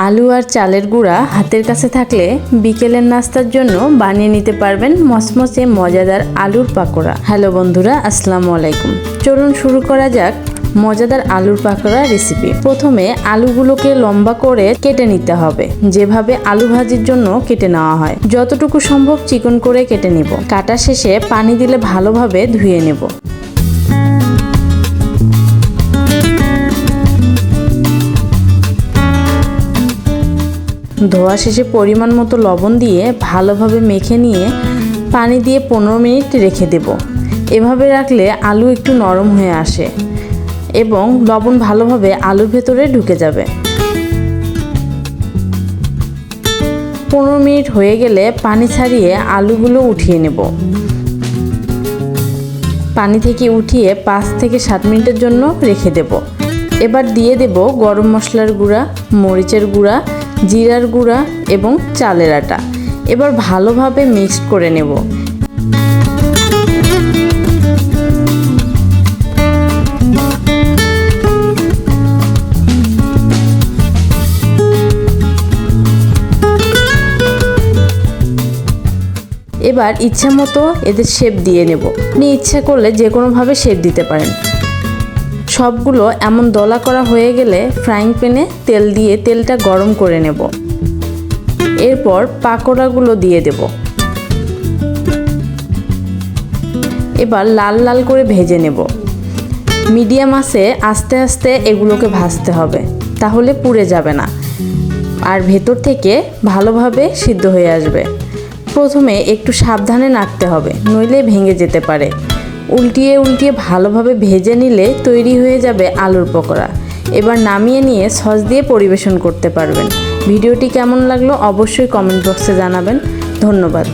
আলু আর চালের গুঁড়া হাতের কাছে থাকলে বিকেলের নাস্তার জন্য বানিয়ে নিতে পারবেন মচমচে মজাদার আলুর পাকোড়া। হ্যালো বন্ধুরা, আসসালামু আলাইকুম। চলুন শুরু করা যাক মজাদার আলুর পাকোড়া রেসিপি। প্রথমে আলুগুলোকে লম্বা করে কেটে নিতে হবে, যেভাবে আলু ভাজির জন্য কেটে নেওয়া হয়। যতটুকু সম্ভব চিকন করে কেটে নিব। কাটা শেষে পানি দিলে ভালোভাবে ধুয়ে নেব। ধোয়া শেষে পরিমাণ মতো লবণ দিয়ে ভালোভাবে মেখে নিয়ে পানি দিয়ে 15 মিনিট রেখে দেব। এভাবে রাখলে আলু একটু নরম হয়ে আসে এবং লবণ ভালোভাবে আলুর ভেতরে ঢুকে যাবে। 15 মিনিট হয়ে গেলে পানি ছাড়িয়ে আলুগুলো উঠিয়ে নেব। পানি থেকে উঠিয়ে 5 থেকে 7 মিনিটের জন্য রেখে দেব। এবার দিয়ে দেব গরম মশলার গুঁড়া, মরিচের গুঁড়া, জিরার গুঁড়া এবং চালের আটা। এবার ভালোভাবে মিক্সড করে নেব। এবার ইচ্ছা মতো এদের শেপ দিয়ে নেব। আপনি ইচ্ছা করলে যে কোনোভাবে শেপ দিতে পারেন। সবগুলো এমন দলা করা হয়ে গেলে ফ্রাইং প্যানে তেল দিয়ে তেলটা গরম করে নেব। এরপর পাকোড়াগুলো দিয়ে দেব। এবার লাল লাল করে ভেজে নেব। মিডিয়াম আঁচে আস্তে আস্তে এগুলোকে ভাজতে হবে, তাহলে পুড়ে যাবে না আর ভেতর থেকে ভালোভাবে সিদ্ধ হয়ে আসবে। প্রথমে একটু সাবধানে নাড়তে হবে, নইলে ভেঙে যেতে পারে। উল্টিয়ে উল্টিয়ে ভালোভাবে ভেজে নিলে তৈরি হয়ে যাবে আলুর পকোড়া। এবার নামিয়ে নিয়ে সস দিয়ে পরিবেশন করতে পারবেন। ভিডিওটি কেমন লাগলো অবশ্যই কমেন্ট বক্সে জানাবেন। ধন্যবাদ।